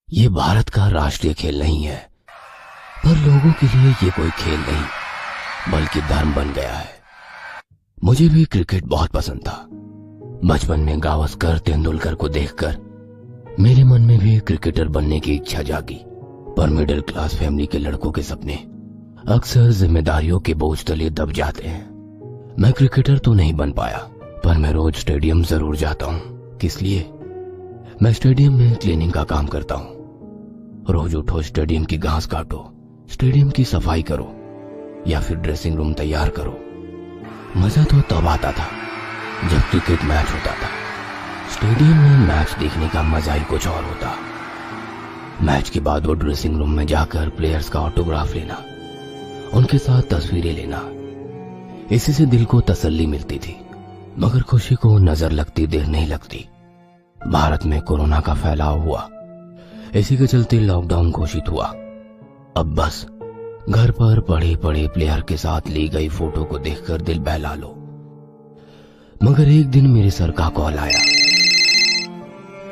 ये भारत का राष्ट्रीय खेल नहीं है, पर लोगों के लिए ये कोई खेल नहीं बल्कि धर्म बन गया है। मुझे भी क्रिकेट बहुत पसंद था। बचपन में गावस्कर, तेंदुलकर को देखकर मेरे मन में भी क्रिकेटर बनने की इच्छा जागी। पर मिडिल क्लास फैमिली के लड़कों के सपने अक्सर जिम्मेदारियों के बोझ तले दब जाते हैं। मैं क्रिकेटर तो नहीं बन पाया, पर मैं रोज स्टेडियम जरूर जाता हूँ। किस लिए? मैं स्टेडियम में क्लीनिंग का काम करता हूँ। रोज उठो, स्टेडियम की घास काटो, स्टेडियम की सफाई करो या फिर ड्रेसिंग रूम तैयार करो। मजा तो तब आता था जब क्रिकेट मैच होता था। स्टेडियम में मैच देखने का मजा ही कुछ और होता। मैच के बाद वो ड्रेसिंग रूम में जाकर प्लेयर्स का ऑटोग्राफ लेना, उनके साथ तस्वीरें लेना, इसी से दिल को तसल्ली मिलती थी। मगर खुशी को नजर लगती देर नहीं लगती। भारत में कोरोना का फैलाव हुआ, इसी के चलते लॉकडाउन घोषित हुआ। अब बस घर पर पड़े पड़े प्लेयर के साथ ली गई फोटो को देखकर दिल बहला लो। मगर एक दिन मेरे सर का कॉल आया।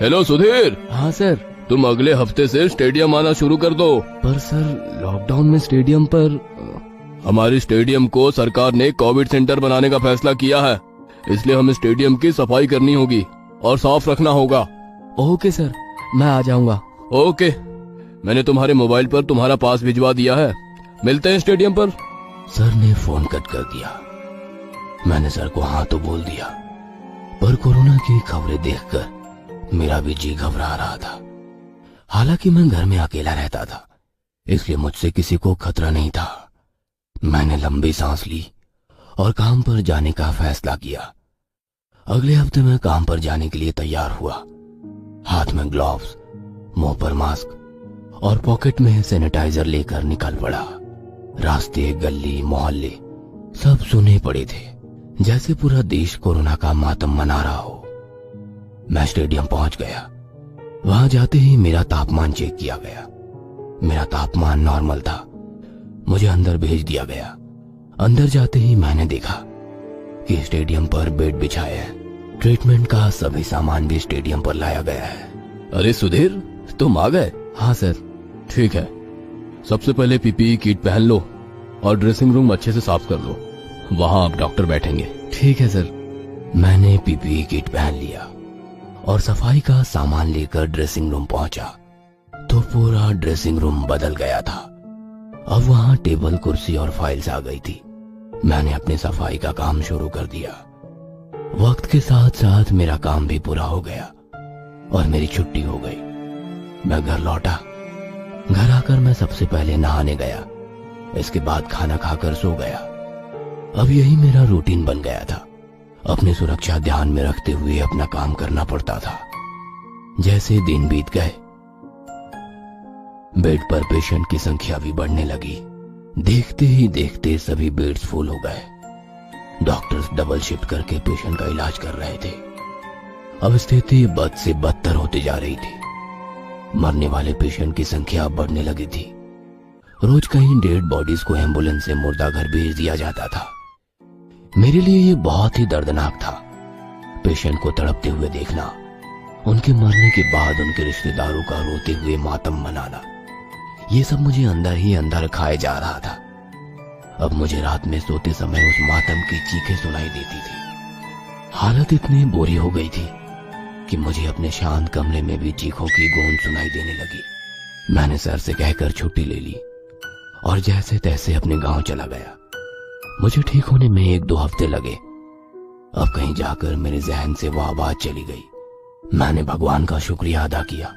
हेलो सुधीर। हाँ सर। तुम अगले हफ्ते से स्टेडियम आना शुरू कर दो। पर सर, लॉकडाउन में स्टेडियम पर। हमारी स्टेडियम को सरकार ने कोविड सेंटर बनाने का फैसला किया है, इसलिए हमें स्टेडियम की सफाई करनी होगी और साफ रखना होगा। ओके सर, मैं आ जाऊंगा। ओके, मैंने तुम्हारे मोबाइल पर तुम्हारा पास भिजवा दिया है। मिलते हैं स्टेडियम पर। सर ने फोन कट कर दिया। मैंने सर को हाँ तो बोल दिया, पर कोरोना की खबरें देखकर मेरा भी जी घबरा रहा था। हालांकि मैं घर में अकेला रहता था, इसलिए मुझसे किसी को खतरा नहीं था। मैंने लंबी सांस ली और काम पर जाने का फैसला किया। अगले हफ्ते मैं काम पर जाने के लिए तैयार हुआ। हाथ में ग्लव्स, मुंह पर मास्क और पॉकेट में सैनिटाइजर लेकर निकल पड़ा। रास्ते, गली, मोहल्ले सब सुने पड़े थे, जैसे पूरा देश कोरोना का मातम मना रहा हो। मैं स्टेडियम पहुंच गया। वहां जाते ही मेरा तापमान चेक किया गया। मेरा तापमान नॉर्मल था। मुझे अंदर भेज दिया गया। अंदर जाते ही मैंने देखा कि स्टेडियम पर बेड बिछाए हैं। ट्रीटमेंट का सभी सामान भी स्टेडियम पर लाया गया है। अरे सुधीर, तुम आ गए? हाँ सर। ठीक है, सबसे पहले पीपीई किट पहन लो और ड्रेसिंग रूम अच्छे से साफ कर लो। वहां अब डॉक्टर बैठेंगे। ठीक है सर। मैंने पीपीई किट पहन लिया और सफाई का सामान लेकर ड्रेसिंग रूम पहुंचा तो पूरा ड्रेसिंग रूम बदल गया था। अब वहां टेबल, कुर्सी और फाइल्स आ गई थी। मैंने अपनी सफाई का काम शुरू कर दिया। वक्त के साथ साथ मेरा काम भी पूरा हो गया और मेरी छुट्टी हो गई। मैं घर लौटा। घर आकर मैं सबसे पहले नहाने गया। इसके बाद खाना खाकर सो गया। अब यही मेरा रूटीन बन गया था। अपनी सुरक्षा ध्यान में रखते हुए अपना काम करना पड़ता था। जैसे दिन बीत गए, बेड पर पेशेंट की संख्या भी बढ़ने लगी। देखते ही देखते सभी बेड्स फुल हो गए। डॉक्टर्स डबल शिफ्ट करके पेशेंट का इलाज कर रहे थे। अब स्थिति बद से बदतर होती जा रही थी। मरने वाले पेशेंट की संख्या बढ़ने लगी थी। रोज कहीं डेड बॉडीज को एम्बुलेंस से मुर्दा घर भेज दिया जाता था। मेरे लिए ये बहुत ही दर्दनाक था। पेशेंट को तड़पते हुए देखना, उनके मरने के बाद उनके रिश्तेदारों का रोते हुए मातम मनाना, ये सब मुझे अंदर ही अंदर खाए जा रहा था। अब मुझे रात में सोते समय उस मातम की चीखें सुनाई देती थी। हालत इतनी बुरी हो गई थी कि मुझे अपने शांत कमरे में भी चीखों की गूंज सुनाई देने लगी। मैंने सर से कहकर छुट्टी ले ली और जैसे तैसे अपने गांव चला गया। मुझे ठीक होने में 1-2 हफ्ते लगे। अब कहीं जाकर मेरे जहन से वह बात चली गई। मैंने भगवान का शुक्रिया अदा किया,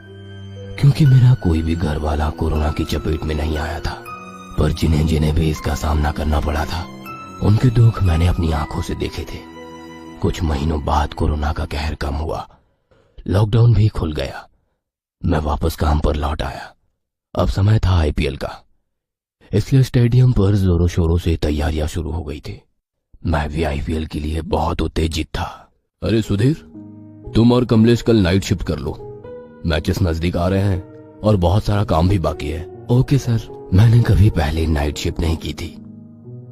क्योंकि मेरा कोई भी घर वाला कोरोना की चपेट में नहीं आया था। पर जिन्हें जिन्हें भी इसका सामना करना पड़ा था, उनके दुख मैंने अपनी आंखों से देखे थे। कुछ महीनों बाद कोरोना का कहर कम हुआ, लॉकडाउन भी खुल गया। मैं वापस काम पर लौट आया। अब समय था आईपीएल का, इसलिए स्टेडियम पर जोरों शोरों से तैयारियां शुरू हो गई थी। मैं भी आईपीएल के लिए बहुत उत्तेजित था। अरे सुधीर, तुम और कमलेश कल नाइट शिफ्ट कर लो। मैचेस नजदीक आ रहे हैं और बहुत सारा काम भी बाकी है। Okay sir. मैंने कभी पहले नाइट शिफ्ट नहीं की थी,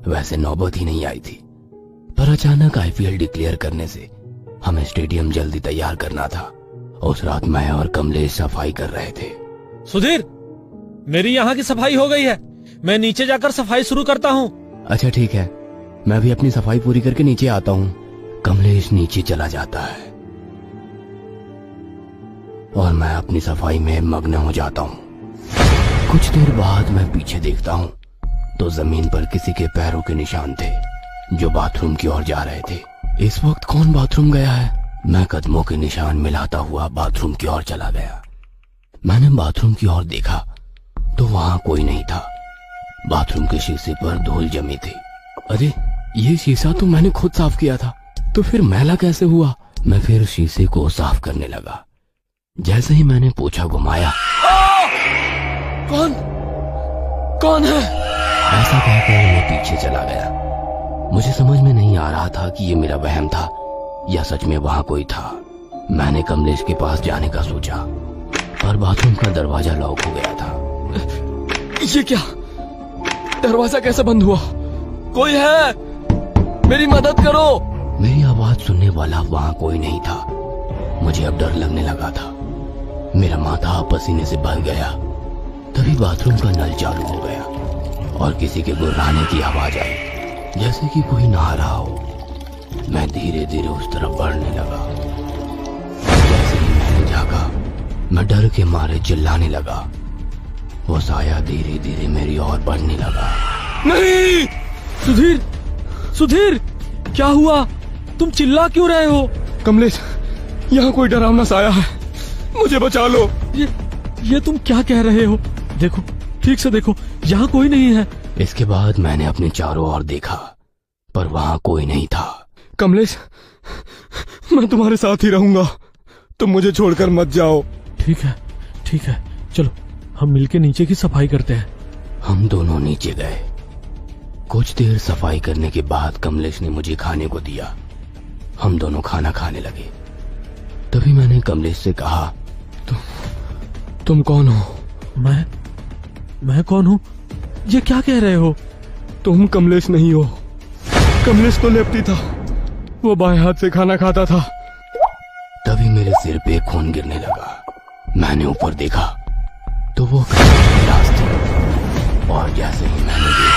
वैसे नौबत ही नहीं आई थी। पर अचानक आईपीएल डिक्लेयर करने से हमें स्टेडियम जल्दी तैयार करना था। उस रात मैं और कमलेश सफाई कर रहे थे। सुधीर, मेरी यहाँ की सफाई हो गई है, मैं नीचे जाकर सफाई शुरू करता हूँ। अच्छा ठीक है, मैं भी अपनी सफाई पूरी करके नीचे आता हूँ। कमलेश नीचे चला जाता है और मैं अपनी सफाई में मग्न हो जाता हूँ। कुछ देर बाद मैं पीछे देखता हूँ तो जमीन पर किसी के पैरों के निशान थे जो बाथरूम की ओर जा रहे थे। इस वक्त कौन बाथरूम गया है? मैं कदमों के निशान मिलाता हुआ बाथरूम की ओर चला गया। मैंने बाथरूम की ओर देखा तो वहां कोई नहीं था। बाथरूम के शीशे पर धूल जमी थी। अरे ये शीशा तो मैंने खुद साफ किया था, तो फिर मैला कैसे हुआ? मैं फिर शीशे को साफ करने लगा। जैसे ही मैंने पोछा घुमाया, कौन है? ऐसा कहकर मैं पीछे चला गया। मुझे समझ में नहीं आ रहा था कि ये मेरा वहम था या सच में वहां कोई था। मैंने कमलेश के पास जाने का सोचा पर बाथरूम का दरवाजा लॉक हो गया था। ये क्या? दरवाजा कैसे बंद हुआ? कोई है? मेरी मदद करो। मेरी आवाज सुनने वाला वहां कोई नहीं था। मुझे अब डर लगने लगा था। मेरा माथा पसीने से भर गया। तभी बाथरूम का नल चालू हो गया और किसी के गुर्राने की आवाज आई, जैसे कि कोई नहा रहा हो। मैं धीरे धीरे उस तरफ बढ़ने लगा। जैसे ही मैंने झांका, मैं डर के मारे चिल्लाने लगा। वो साया धीरे धीरे मेरी ओर बढ़ने लगा। नहीं! सुधीर, सुधीर, क्या हुआ? तुम चिल्ला क्यों रहे हो? कमलेश, यहाँ कोई डरावना साया है, मुझे बचा लो। ये तुम क्या कह रहे हो? देखो, ठीक से देखो, यहाँ कोई नहीं है। इसके बाद मैंने अपने चारों ओर देखा पर वहां कोई नहीं था। कमलेश, मैं तुम्हारे साथ ही रहूंगा, तुम मुझे छोड़कर मत जाओ। ठीक है, ठीक है, चलो हम मिलके नीचे की सफाई करते हैं। हम दोनों नीचे गए। कुछ देर सफाई करने के बाद कमलेश ने मुझे खाने को दिया। हम दोनों खाना खाने लगे। तभी मैंने कमलेश से कहा, तुम कौन हो? मैं कौन हूँ? ये क्या कह रहे हो? तुम कमलेश नहीं हो। कमलेश तो लेप्टी था, वो बाएं हाथ से खाना खाता था। तभी मेरे सिर पे खून गिरने लगा। मैंने ऊपर देखा तो वो कमलेश की लाश थी और जैसे ही मैंने देखा